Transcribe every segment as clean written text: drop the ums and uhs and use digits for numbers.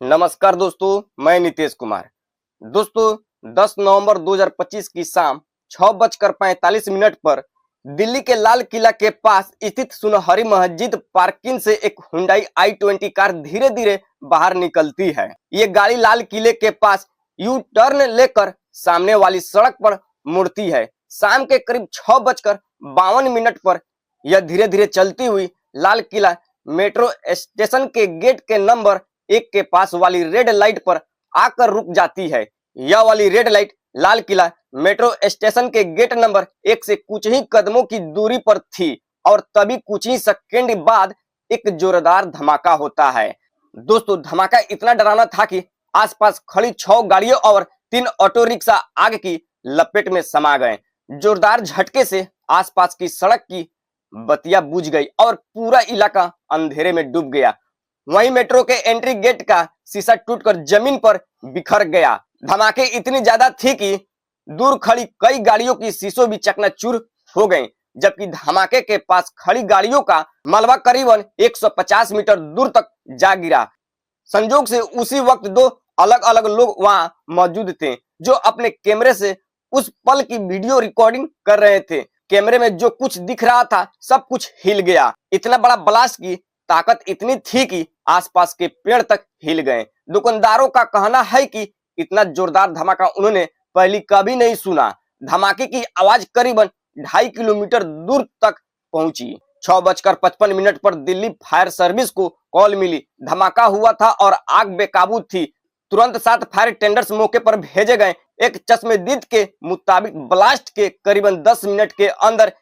नमस्कार दोस्तों, मैं नीतीश कुमार। दोस्तों, 10 नवंबर 2025 की शाम 6:45 पर दिल्ली के लाल किला के पास स्थित सुनहरी मस्जिद पार्किंग से एक हुंडई i20 कार धीरे धीरे बाहर निकलती है। ये गाड़ी लाल किले के पास यू टर्न लेकर सामने वाली सड़क पर मुड़ती है। शाम के करीब 6:52 पर यह धीरे धीरे चलती हुई लाल किला मेट्रो स्टेशन के गेट के नंबर 1 के पास वाली रेड लाइट पर आकर रुक जाती है। यह वाली red light Lal Qila metro station के गेट नंबर 1 से कुछ ही कदमों की दूरी पर थी और तभी कुछ ही सेकंड बाद एक जोरदार धमाका होता है। दोस्तों, धमाका इतना डरावना था कि आसपास खड़ी 6 गाड़ियों और 3 ऑटो रिक्शा आग की लपेट में समा गए। जोरदार झटके से आसपास की सड़क की बत्तियां बुझ गई और पूरा इलाका अंधेरे में डूब गया। वहीं मेट्रो के एंट्री गेट का शीशा टूटकर जमीन पर बिखर गया। धमाके इतनी ज्यादा थी कि दूर खड़ी कई गाड़ियों की शीशों भी चकनाचूर हो गईं, जबकि धमाके के पास खड़ी गाड़ियों का मलबा करीबन 150 मीटर दूर तक जा गिरा। संजोग से उसी वक्त 2 अलग अलग लोग वहां मौजूद थे जो अपने कैमरे से उस पल की वीडियो रिकॉर्डिंग कर रहे थे। कैमरे में जो कुछ दिख रहा था सब कुछ हिल गया। इतना बड़ा ब्लास्ट की ताकत इतनी थी कि आसपास के पेड़ तक हिल गए। दुकानदारों का कहना है कि इतना जोरदार धमाका उन्होंने पहले कभी नहीं सुना। धमाके की आवाज करीबन 2.5 किलोमीटर दूर तक पहुंची। 6:55 पर दिल्ली फायर सर्विस को कॉल मिली। धमाका हुआ था और आग बेकाबू थी। तुरंत 7 फायर टेंडर्स मौके पर भेजे गए। एक चश्मदीद के मुताबिक ब्लास्ट के करीबन 10 मिनट के अंदर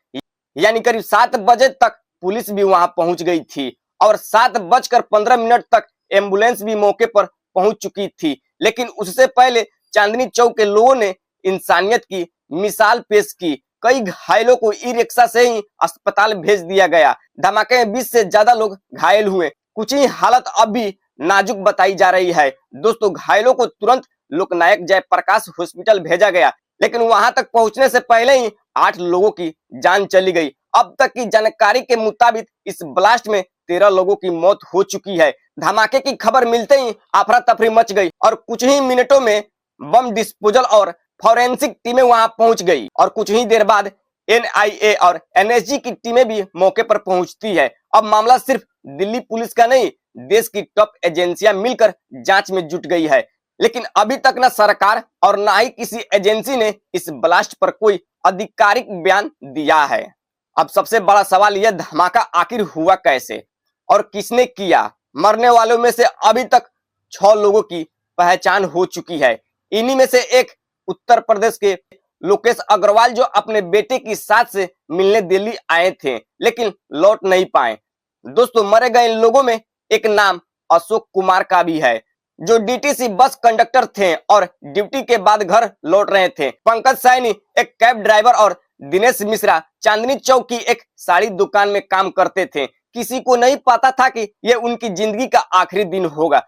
यानी करीब 7 बजे तक पुलिस भी वहां पहुंच गई थी और 7:15 तक एम्बुलेंस भी मौके पर पहुंच चुकी थी। लेकिन उससे पहले चांदनी चौक के लोगों ने इंसानियत की मिसाल पेश की। कई घायलों को ई रिक्शा से ही अस्पताल भेज दिया गया। धमाके में 20 से ज्यादा लोग घायल हुए। कुछ ही हालत अब भी नाजुक बताई जा रही है। दोस्तों, घायलों को तुरंत लोकनायक जयप्रकाश हॉस्पिटल भेजा गया, लेकिन वहां तक पहुंचने से पहले ही 8 लोगों की जान चली गई। अब तक की जानकारी के मुताबिक इस ब्लास्ट में 13 लोगों की मौत हो चुकी है। धमाके की खबर मिलते ही अफरा तफरी मच गई और कुछ ही मिनटों में बम डिस्पोजल और फॉरेंसिक टीमें वहां पहुंच गई और कुछ ही देर बाद NIA और NSG की टीमें भी मौके पर पहुंचती है। अब मामला सिर्फ दिल्ली पुलिस का नहीं, देश की टॉप एजेंसियां मिलकर जांच में जुट गई है। लेकिन अभी तक न सरकार और न ही किसी एजेंसी ने इस ब्लास्ट पर कोई आधिकारिक बयान दिया है। अब सबसे बड़ा सवाल यह, धमाका आखिर हुआ कैसे और किसने किया? मरने वालों में से अभी तक 6 लोगों की पहचान हो चुकी है। इन्हीं में से एक उत्तर प्रदेश के लोकेश अग्रवाल, जो अपने बेटे की साथ से मिलने दिल्ली आए थे लेकिन लौट नहीं पाए। दोस्तों, मरे गए लोगों में एक नाम अशोक कुमार का भी है, जो DTC बस कंडक्टर थे और ड्यूटी के बाद घर लौट रहे थे। पंकज सैनी एक कैब ड्राइवर और दिनेश मिश्रा चांदनी चौक की एक साड़ी दुकान में काम करते थे। किसी को नहीं पता था कि यह उनकी जिंदगी का आखिरी दिन होगा।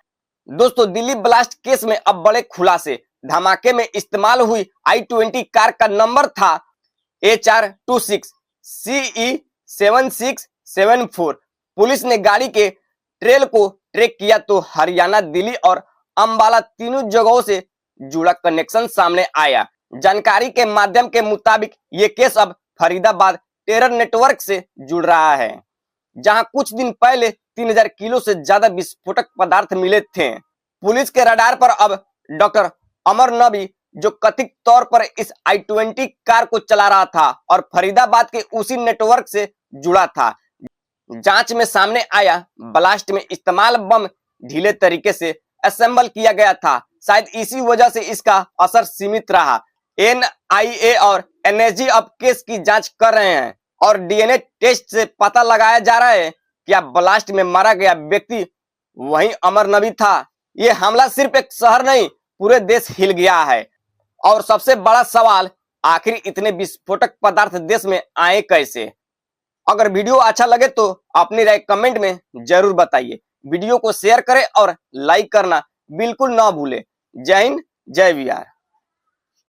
दोस्तों, दिल्ली ब्लास्ट केस में अब बड़े खुलासे। धमाके में इस्तेमाल हुई i20 कार का नंबर था HR26 CE7674। पुलिस ने गाड़ी के ट्रेल को ट्रैक किया तो हरियाणा, दिल्ली और अंबाला तीनों जगहों से जुड़ा कनेक्शन सामने आया। जानकारी के माध्यम के मुताबिक ये केस अब फरीदाबाद टेरर नेटवर्क से जुड़ रहा है, जहां कुछ दिन पहले 3000 किलो से ज्यादा विस्फोटक पदार्थ मिले थे। पुलिस के रडार पर अब डॉक्टर अमर नबी, जो कथित तौर पर इस i20 कार को चला रहा था और फरीदाबाद के उसी नेटवर्क से जुड़ा था। जांच में सामने आया, ब्लास्ट में इस्तेमाल बम ढीले तरीके से असेंबल किया गया था। शायद इसी वजह से इसका असर सीमित रहा। NIA और NSG अब केस की जांच कर रहे हैं और DNA टेस्ट से पता लगाया जा रहा है क्या ब्लास्ट में मारा गया व्यक्ति वही अमर नबी था। ये हमला सिर्फ एक शहर नहीं, पूरे देश हिल गया है। और सबसे बड़ा सवाल, आखिर इतने विस्फोटक पदार्थ देश में आए कैसे? अगर वीडियो अच्छा लगे तो अपनी राय कमेंट में जरूर बताइए। वीडियो को शेयर करें और लाइक करना बिल्कुल ना भूलें। जय हिंद, जय बिहार।